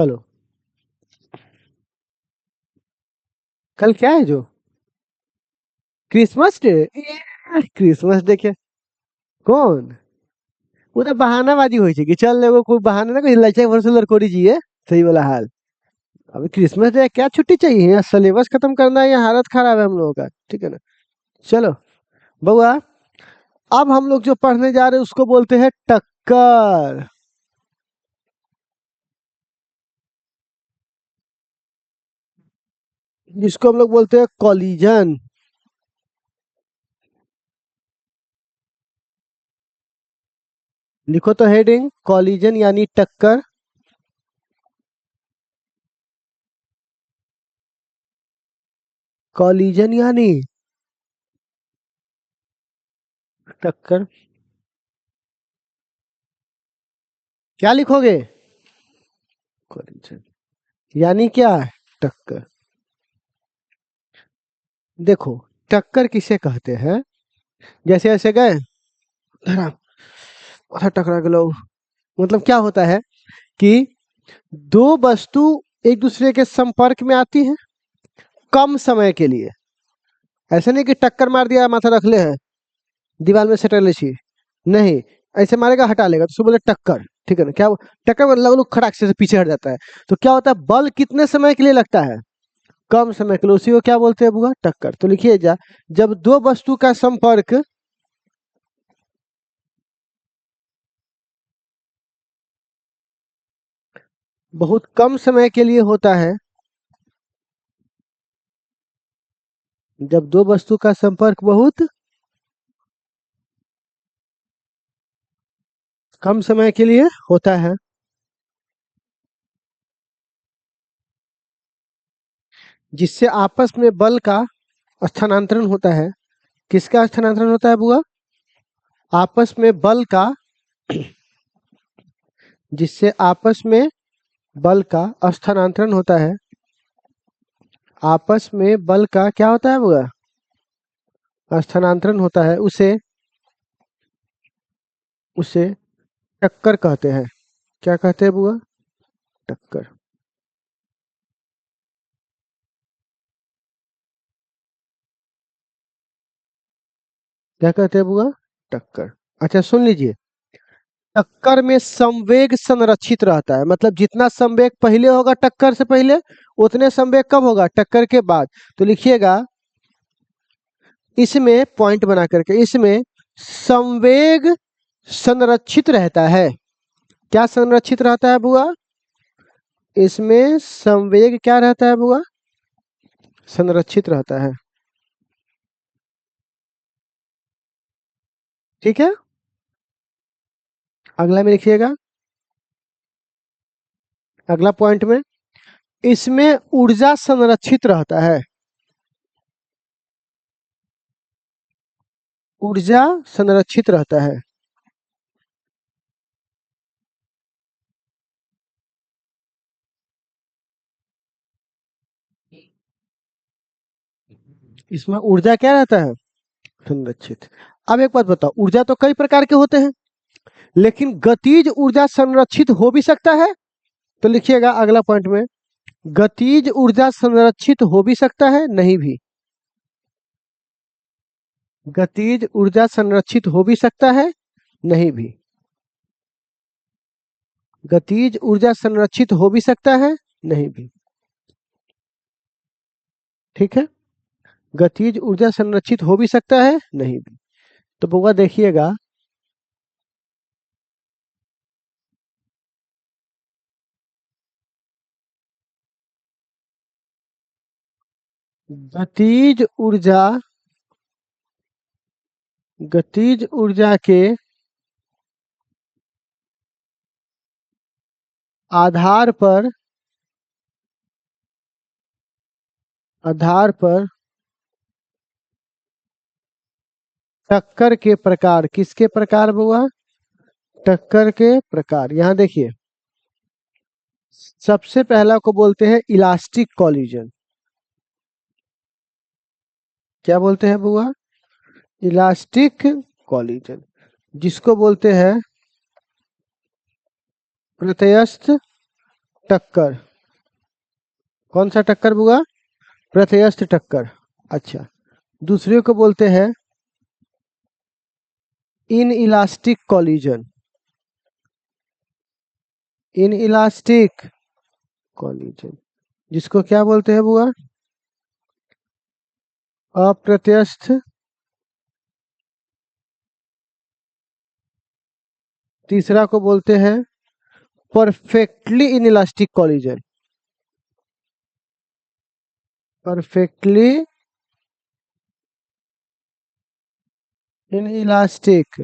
चलो, कल क्या है जो क्रिसमस डे? क्रिसमस डे क्या? कौन? वो तो बहानाबाजी होई छे कि चल एगो कोई बहाना ना कोई लइका भर से लड़कोरी जिए। सही वाला हाल। अभी क्रिसमस डे क्या छुट्टी चाहिए? यहाँ सिलेबस खत्म करना है, यहाँ हालत खराब है हम लोगों का। ठीक है ना? चलो बउआ, अब हम लोग जो पढ़ने जा रहे हैं उसको बोलते हैं टक्कर, जिसको हम लोग बोलते हैं कॉलिजन। लिखो तो हेडिंग, कॉलिजन यानी टक्कर। कॉलिजन यानी टक्कर। क्या लिखोगे? कॉलिजन यानी क्या? टक्कर। देखो, टक्कर किसे कहते हैं? जैसे ऐसे गए, धड़ाम, माथा टकरा गया। मतलब क्या होता है कि दो वस्तु एक दूसरे के संपर्क में आती हैं कम समय के लिए। ऐसे नहीं कि टक्कर मार दिया माथा रख ले है दीवार में सटल ले छी। नहीं, ऐसे मारेगा हटा लेगा तो उसको बोले टक्कर। ठीक है ना? क्या टक्कर मतलब लोग खड़ाक से पीछे हट जाता है। तो क्या होता है, बल कितने समय के लिए लगता है? कम समय के लिए। उसी को क्या बोलते हैं बुआ? टक्कर। तो लिखिए जा, जब दो वस्तु का संपर्क बहुत कम समय के लिए होता है, जब दो वस्तु का संपर्क बहुत कम समय के लिए होता है, जिससे आपस में बल का स्थानांतरण होता है। किसका स्थानांतरण होता है बुआ? आपस में बल का, जिससे आपस में बल का स्थानांतरण होता है। आपस में बल का क्या होता है बुआ? स्थानांतरण होता है। उसे उसे टक्कर कहते हैं। क्या कहते हैं बुआ? टक्कर। क्या कहते हैं बुआ? टक्कर। अच्छा सुन लीजिए, टक्कर में संवेग संरक्षित रहता है। मतलब जितना संवेग पहले होगा टक्कर से पहले, उतने संवेग कब होगा? टक्कर के बाद। तो लिखिएगा, इसमें पॉइंट बना करके, इसमें संवेग संरक्षित रहता है। क्या संरक्षित रहता है बुआ? इसमें संवेग क्या रहता है बुआ? संरक्षित रहता है। ठीक है, अगला में लिखिएगा, अगला पॉइंट में, इसमें ऊर्जा संरक्षित रहता है। ऊर्जा संरक्षित रहता है। इसमें ऊर्जा क्या रहता है? संरक्षित। अब एक बात बताओ, ऊर्जा तो कई प्रकार के होते हैं, लेकिन गतिज ऊर्जा संरक्षित हो भी सकता है। तो लिखिएगा अगला पॉइंट में, गतिज ऊर्जा संरक्षित हो भी सकता है, नहीं भी। गतिज ऊर्जा संरक्षित हो भी सकता है, नहीं भी। गतिज ऊर्जा संरक्षित हो भी सकता है, नहीं भी। ठीक है, गतिज ऊर्जा संरक्षित हो भी सकता है, नहीं भी। तो बुआ देखिएगा, गतिज ऊर्जा, गतिज ऊर्जा के आधार पर, आधार पर टक्कर के प्रकार। किसके प्रकार बुआ? टक्कर के प्रकार। यहां देखिए, सबसे पहला को बोलते हैं इलास्टिक कॉलिजन। क्या बोलते हैं बुआ? इलास्टिक कॉलिजन, जिसको बोलते हैं प्रत्यस्थ टक्कर। कौन सा टक्कर बुआ? प्रत्यस्थ टक्कर। अच्छा, दूसरे को बोलते हैं in elastic collision. In elastic collision, जिसको क्या बोलते हैं बुआ? अप्रत्यस्थ। तीसरा को बोलते हैं perfectly in elastic collision. Perfectly in elastic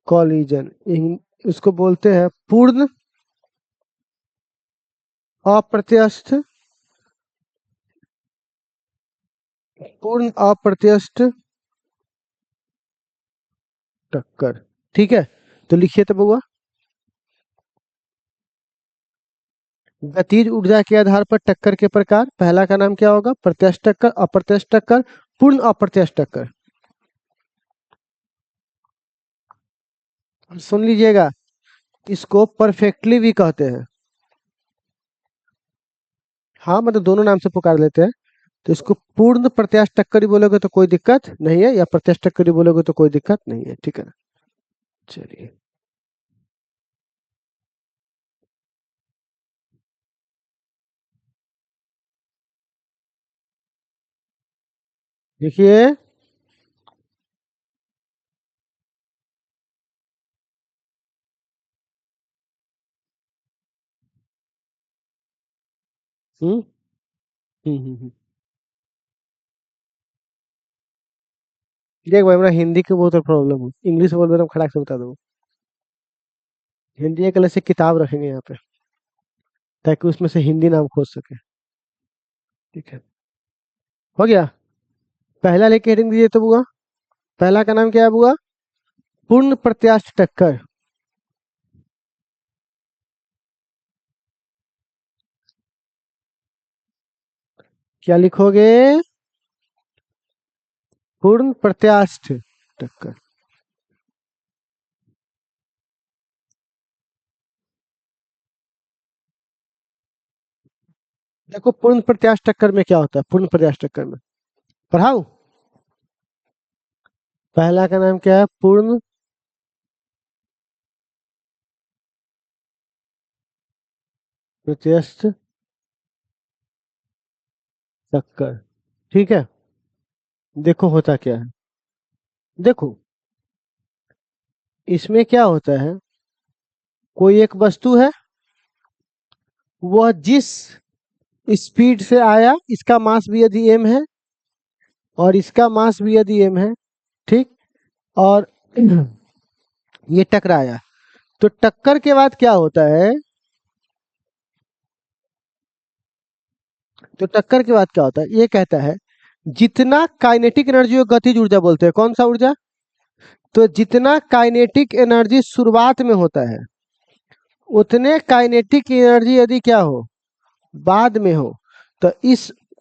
collision, उसको बोलते हैं पूर्ण अप्रत्यस्थ। पूर्ण अप्रत्यस्थ टक्कर। ठीक है, तो लिखिए तो बुआ। गतिज ऊर्जा के आधार पर टक्कर के प्रकार, पहला का नाम क्या होगा? प्रत्यक्ष टक्कर, अप्रत्यक्ष टक्कर, पूर्ण अप्रत्यक्ष टक्कर। सुन लीजिएगा, इसको परफेक्टली भी कहते हैं। हाँ, मतलब दोनों नाम से पुकार लेते हैं। तो इसको पूर्ण प्रत्यास्थ टक्कर ही बोलोगे तो कोई दिक्कत नहीं है, या प्रत्यास्थ टक्कर ही बोलोगे तो कोई दिक्कत नहीं है। ठीक है ना? चलिए, देखिए। हम्म हम्म। देख भाई, मेरा हिंदी की बहुत प्रॉब्लम है, इंग्लिश बोल रहा हूँ खड़ाक से बता दो। हिंदी एक अलग से किताब रखेंगे यहाँ पे, ताकि उसमें से हिंदी नाम खोज सके। ठीक है, हो गया। पहला लेके हेडिंग दीजिए तो बुआ। पहला का नाम क्या है बुआ? पूर्ण प्रत्यास्थ टक्कर। क्या लिखोगे? पूर्ण प्रत्यास्थ टक्कर। देखो, पूर्ण प्रत्यास्थ टक्कर में क्या होता है? पूर्ण प्रत्यास्थ टक्कर में पढ़ाऊ। पहला का नाम क्या है? पूर्ण प्रत्यस्थ टक्कर। ठीक है, देखो होता क्या है। देखो, इसमें क्या होता है, कोई एक वस्तु है, वह जिस स्पीड से आया, इसका मास भी यदि m है और इसका मास भी यदि m है, ठीक, और ये टकराया, तो टक्कर के बाद क्या होता है? तो टक्कर के बाद क्या होता है, ये कहता है जितना काइनेटिक एनर्जी को गतिज ऊर्जा बोलते हैं। कौन सा ऊर्जा? तो जितना काइनेटिक एनर्जी शुरुआत में होता है, उतने काइनेटिक एनर्जी यदि क्या हो, बाद में हो, तो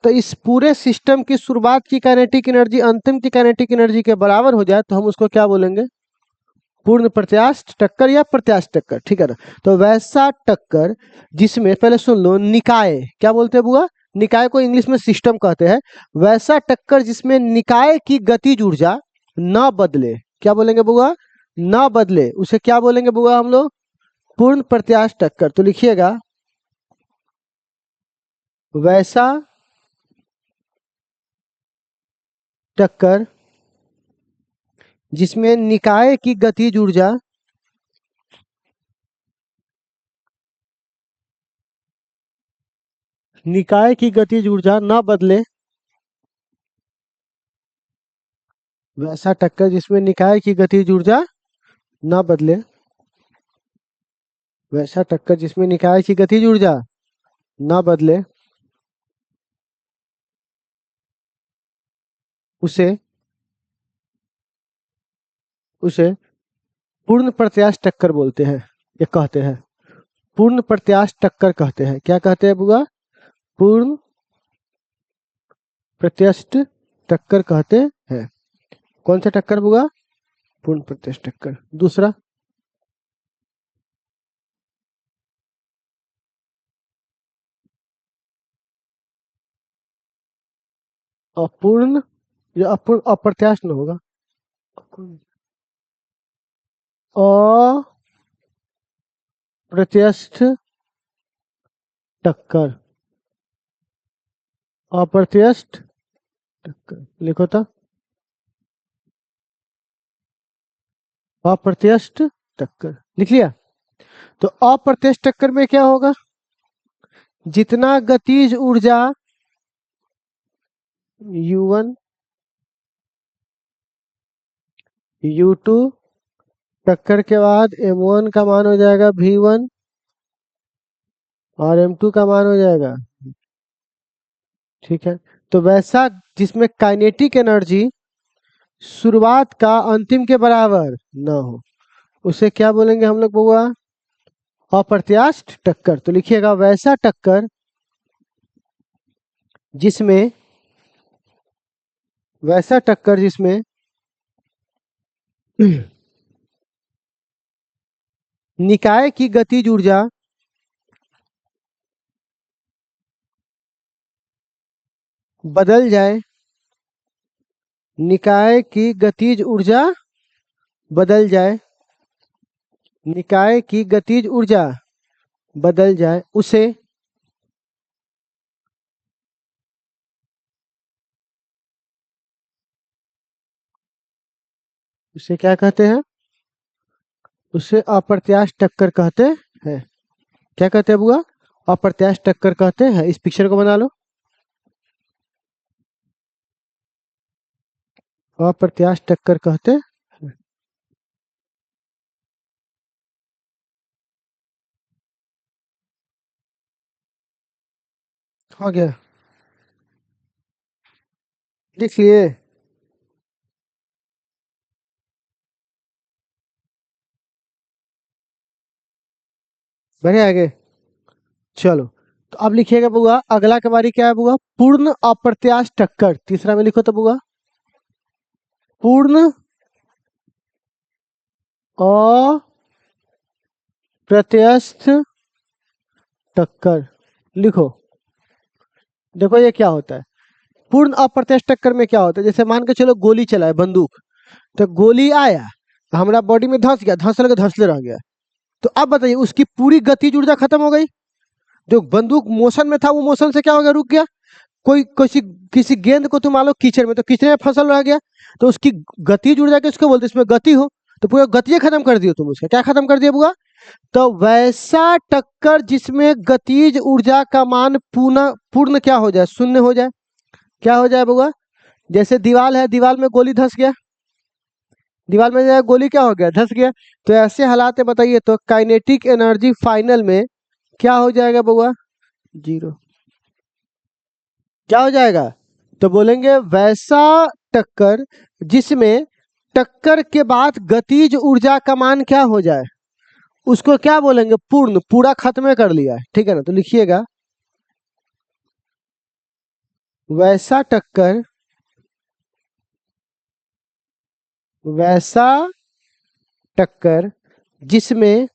इस पूरे सिस्टम की शुरुआत की काइनेटिक एनर्जी अंतिम की काइनेटिक एनर्जी के बराबर हो जाए, तो हम उसको क्या बोलेंगे? पूर्ण प्रत्यास्थ टक्कर या प्रत्यास्थ टक्कर। ठीक है ना? तो वैसा टक्कर जिसमें, पहले सुन लो, निकाय क्या बोलते हैं बुआ? निकाय को इंग्लिश में सिस्टम कहते हैं। वैसा टक्कर जिसमें निकाय की गतिज ऊर्जा न बदले, क्या बोलेंगे बुआ? न बदले, उसे क्या बोलेंगे बुआ हम लोग? पूर्ण प्रत्यास्थ टक्कर। तो लिखिएगा, वैसा टक्कर जिसमें निकाय की गतिज ऊर्जा निकाय की गतिज ऊर्जा न बदले। वैसा टक्कर जिसमें निकाय की गतिज ऊर्जा न बदले। वैसा टक्कर जिसमें निकाय की गतिज ऊर्जा न बदले, उसे उसे पूर्ण प्रत्यास्थ टक्कर बोलते हैं, ये कहते हैं। पूर्ण प्रत्यास्थ टक्कर कहते हैं। क्या कहते हैं बुआ? पूर्ण प्रत्यास्थ टक्कर कहते हैं। कौन सा टक्कर बुआ? पूर्ण प्रत्यास्थ टक्कर। दूसरा, अपूर्ण, या अपूर्ण अप्रत्यास्थ न होगा। अप्रत्यस्थ टक्कर, अप्रत्यस्थ टक्कर लिखो तो। अप्रत्यस्थ टक्कर लिख लिया। तो अप्रत्यस्थ टक्कर में क्या होगा, जितना गतिज ऊर्जा U1 U2, टक्कर के बाद M1 का मान हो जाएगा V1 और M2 का मान हो जाएगा, ठीक है। तो वैसा जिसमें काइनेटिक एनर्जी शुरुआत का अंतिम के बराबर ना हो, उसे क्या बोलेंगे हम लोग बउआ, अप्रत्यास्थ टक्कर। तो लिखिएगा वैसा टक्कर जिसमें, वैसा टक्कर जिसमें निकाय की गतिज ऊर्जा बदल जाए, निकाय की गतिज ऊर्जा बदल जाए, निकाय की गतिज ऊर्जा बदल जाए, उसे क्या कहते हैं, उसे अप्रत्यास्थ टक्कर कहते हैं। क्या कहते हैं बुआ, अप्रत्यास्थ टक्कर कहते हैं। इस पिक्चर को बना लो, अप्रत्यास्थ टक्कर कहते हैं। हो गया, लिख लिए। बढ़े आगे, चलो। तो अब लिखिएगा बुआ, अगला के बारी क्या है बुआ, पूर्ण अप्रत्यास्थ टक्कर। तीसरा में लिखो तो बुआ, पूर्ण अप्रत्यस्थ टक्कर लिखो। देखो ये क्या होता है, पूर्ण अप्रत्यस्थ टक्कर में क्या होता है, जैसे मान के चलो गोली चला है बंदूक, तो गोली आया, हमारा बॉडी में धंस गया, धंसले रह गया। तो अब बताइए उसकी पूरी गतिज ऊर्जा खत्म हो गई, जो बंदूक मोशन में था वो मोशन से क्या हो गया, रुक गया। कोई किसी किसी गेंद को तुम मान लो कीचड़ में, तो कीचड़ में फसल रह गया, तो उसकी गतिज ऊर्जा किसको बोलते हैं, इसमें गति हो, तो पूरा गति खत्म कर दियो तुम, उसका क्या खत्म कर दिया बुआ। तो वैसा टक्कर जिसमें गतिज ऊर्जा का मान पूर्ण पूर्ण क्या हो जाए, शून्य हो जाए। क्या हो जाए बुआ, जैसे दीवार है, दीवार में गोली धंस गया, दीवार में जो है गोली क्या हो गया, धंस गया। तो ऐसे हालात में बताइए तो काइनेटिक एनर्जी फाइनल में क्या हो जाएगा बुआ, जीरो। क्या हो जाएगा, तो बोलेंगे वैसा टक्कर जिसमें टक्कर के बाद गतिज ऊर्जा का मान क्या हो जाए, उसको क्या बोलेंगे, पूर्ण, पूरा खत्म कर लिया है, ठीक है ना। तो लिखिएगा वैसा टक्कर, वैसा टक्कर जिसमें,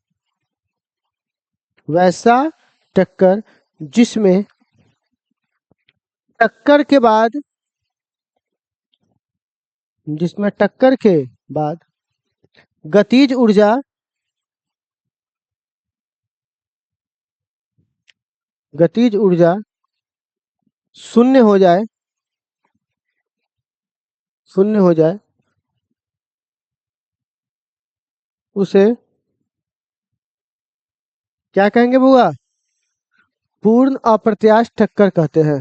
वैसा टक्कर जिसमें टक्कर के बाद, जिसमें टक्कर के बाद गतिज ऊर्जा, गतिज ऊर्जा शून्य हो जाए, शून्य हो जाए, उसे क्या कहेंगे बुआ, पूर्ण अप्रत्यास्थ टक्कर कहते हैं।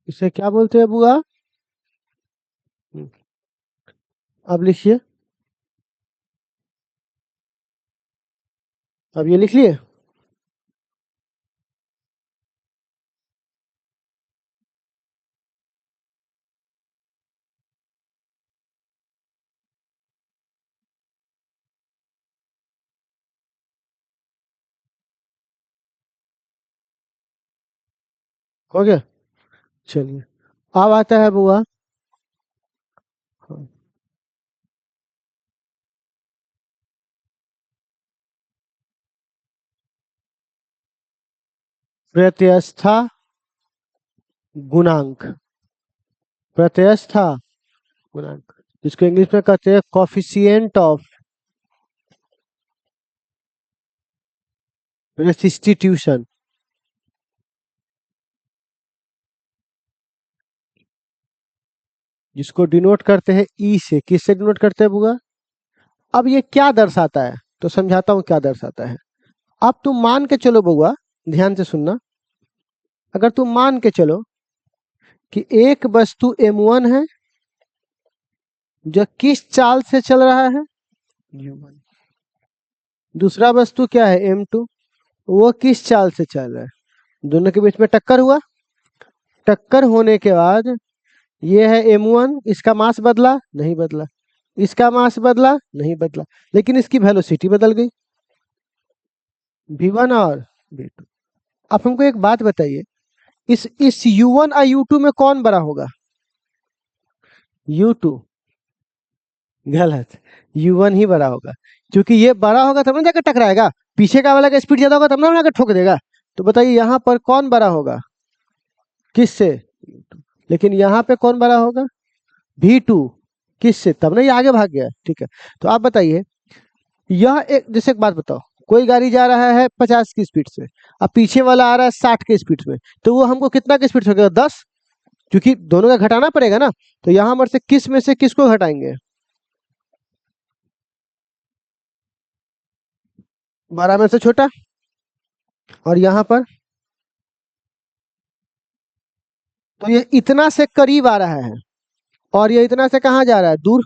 इसे क्या बोलते हैं बुआ, अब लिखिए, अब ये लिख लिए। हो गया, चलिए। अब आता है बुआ, हाँ, प्रत्यवस्था गुणांक, प्रत्यवस्था गुणांक, जिसको इंग्लिश में कहते हैं कोफिशिएंट ऑफ रेसिस्टिट्यूशन। जिसको डिनोट करते हैं ई से। किससे डिनोट करते हैं बुआ? अब ये क्या दर्शाता है, तो समझाता हूं क्या दर्शाता है। अब तुम मान के चलो बुआ, ध्यान से सुनना। अगर तुम मान के चलो कि एक वस्तु m1 है जो किस चाल से चल रहा है, u1। दूसरा वस्तु क्या है m2, वो किस चाल से चल रहा है। दोनों के बीच में टक्कर हुआ। टक्कर होने के बाद ये है m1, इसका मास बदला नहीं बदला, इसका मास बदला नहीं बदला, लेकिन इसकी वेलोसिटी बदल गई, v1 और v2। अब हमको एक बात बताइए, इस u1 और u2 में कौन बड़ा होगा? u2। गलत, u1 ही बड़ा होगा, क्योंकि ये बड़ा होगा तब ना जाकर टकराएगा। पीछे का वाला का स्पीड ज्यादा होगा तब ना जाकर ठोक देगा। तो बताइए यहाँ पर कौन बड़ा होगा, किससे? लेकिन यहाँ पे कौन बड़ा होगा? v2। किससे? तब ना ये आगे भाग गया। ठीक है, तो आप बताइए, यह एक, जैसे एक बात बताओ, कोई गाड़ी जा रहा है 50 की स्पीड से, अब पीछे वाला आ रहा है 60 की स्पीड में, तो वो हमको कितना की स्पीड से होगा? 10, क्योंकि दोनों का घटाना पड़ेगा ना। तो यहाँ पर से किस में से किसको घटाएंगे? 12 में से छोटा। और यहाँ पर तो ये इतना से करीब आ रहा है, और ये इतना से कहाँ जा रहा है? दूर।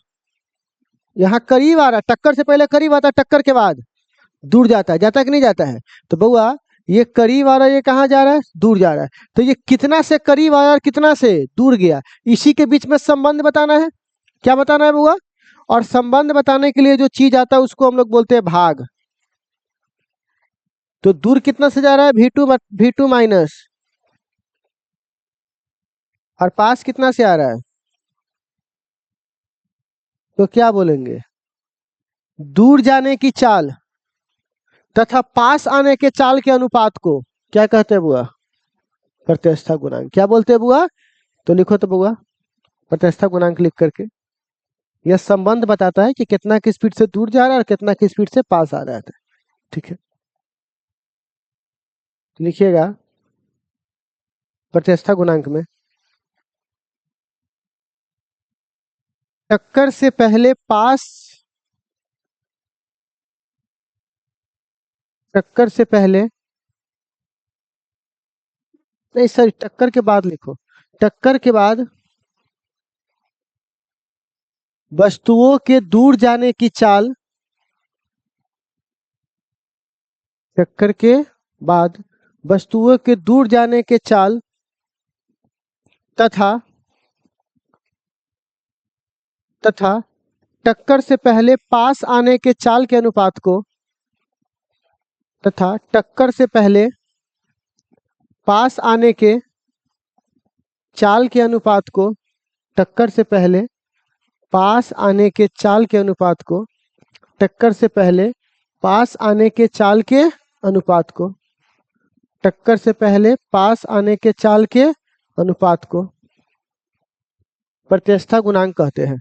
यहाँ करीब आ रहा है, टक्कर से पहले करीब आता है, टक्कर के बाद दूर जाता है। जाता है कि नहीं जाता है? तो बउआ ये करीब आ रहा है, ये कहाँ जा रहा है? दूर जा रहा है। तो ये कितना से करीब आया और कितना से दूर गया, इसी के बीच में संबंध बताना है। क्या बताना है बउआ? और संबंध बताने के लिए जो चीज आता है उसको हम लोग बोलते हैं भाग। तो दूर कितना से जा रहा है? v2 माइनस, और पास कितना से आ रहा है? तो क्या बोलेंगे? दूर जाने की चाल तथा पास आने के चाल के अनुपात को क्या कहते हैं बुआ? प्रत्यवस्था गुणांक। क्या बोलते हैं बुआ? तो लिखो तो बुआ, प्रत्यवस्था गुणांक लिख करके। यह संबंध बताता है कि कितना की स्पीड से दूर जा रहा है और कितना की स्पीड से पास आ रहा है। ठीक है, लिखिएगा प्रत्यवस्था गुणांक में, टक्कर से पहले पास, टक्कर से पहले नहीं सर, टक्कर के बाद लिखो। टक्कर के बाद वस्तुओं के दूर जाने की चाल, टक्कर के बाद वस्तुओं के दूर जाने के चाल तथा तथा टक्कर से पहले पास आने के चाल के अनुपात को, तथा टक्कर से पहले पास आने के चाल के अनुपात को, टक्कर से पहले पास आने के चाल के अनुपात को, टक्कर से पहले पास आने के चाल के अनुपात को, टक्कर से पहले पास आने के चाल के अनुपात को प्रत्यवस्था गुणांक कहते हैं।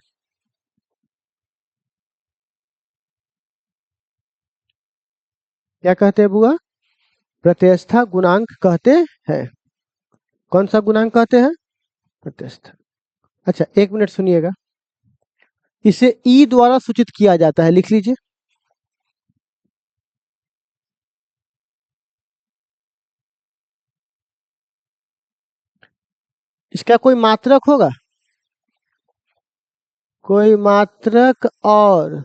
क्या कहते हैं बुआ? प्रत्यवस्था गुणांक कहते हैं। कौन सा गुणांक कहते हैं? प्रत्यवस्था। अच्छा एक मिनट सुनिएगा, इसे ई द्वारा सूचित किया जाता है, लिख लीजिए। इसका कोई मात्रक होगा? कोई मात्रक और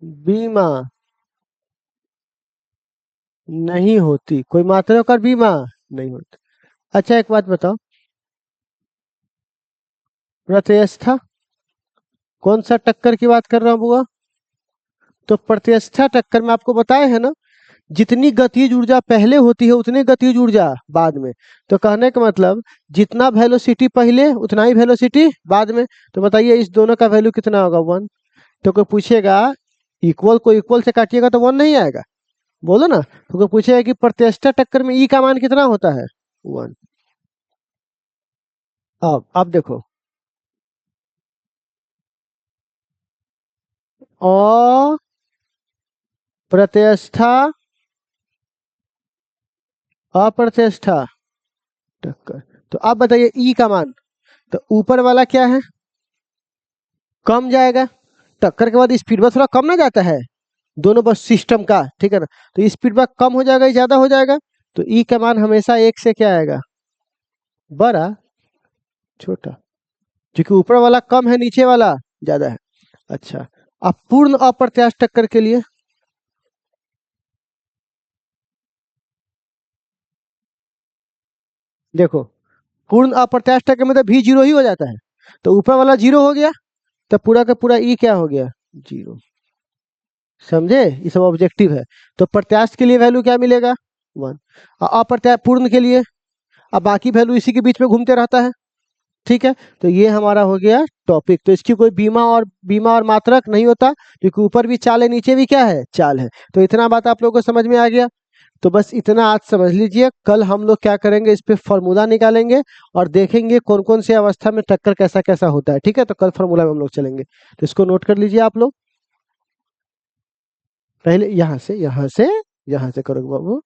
बीमा नहीं होती, कोई मात्रक और बीमा नहीं होती। अच्छा एक बात बताओ, प्रत्यवस्था कौन सा टक्कर की बात कर रहा हूं बुआ? तो प्रत्यवस्था टक्कर में आपको बताए हैं ना, जितनी गतिज ऊर्जा पहले होती है उतनी गतिज ऊर्जा बाद में। तो कहने का मतलब जितना वेलोसिटी पहले उतना ही वेलोसिटी बाद में। तो बताइए इस दोनों का वैल्यू कितना होगा? 1। तो कोई पूछेगा इक्वल को इक्वल से काटिएगा तो 1 नहीं आएगा, बोलो ना, तो कोई पूछेगा कि प्रत्यष्टा टक्कर में ई का मान कितना होता है? 1। अब देखो, अप्रत्यष्ठा अप्रत्यष्ठा टक्कर। तो आप बताइए ई का मान, तो ऊपर वाला क्या है? कम जाएगा। टक्कर के बाद स्पीड बस थोड़ा कम ना जाता है, दोनों बस सिस्टम का, ठीक है ना? तो स्पीड बस कम हो जाएगा या ज्यादा हो जाएगा? तो ई का मान हमेशा एक से क्या आएगा? बड़ा, छोटा, क्योंकि ऊपर वाला कम है, नीचे वाला ज्यादा है। अच्छा, अब पूर्ण अप्रत्याश टक्कर के लिए देखो, पूर्ण अप्रत्याश टक्कर मतलब भी जीरो ही हो जाता है, तो ऊपर वाला जीरो हो गया, तो पूरा का पूरा ई क्या हो गया? जीरो। समझे? ये सब ऑब्जेक्टिव है। तो प्रत्याश के लिए वैल्यू क्या मिलेगा? 1। अप्रत्याश पूर्ण के लिए, अब बाकी वैल्यू इसी के बीच में घूमते रहता है, ठीक है? तो ये हमारा हो गया टॉपिक। तो इसकी कोई बीमा और मात्रक नहीं होता, क्योंकि ऊपर भी चाल है, नीचे भी क्या है? चाल है। तो इतना बात आप लोगों को समझ में आ गया? तो बस इतना आज समझ लीजिए, कल हम लोग क्या करेंगे, इस पे फॉर्मूला निकालेंगे और देखेंगे कौन कौन सी अवस्था में टक्कर कैसा कैसा होता है, ठीक है? तो कल फॉर्मूला में हम लोग चलेंगे, तो इसको नोट कर लीजिए आप लोग। पहले यहाँ से करो बाबू।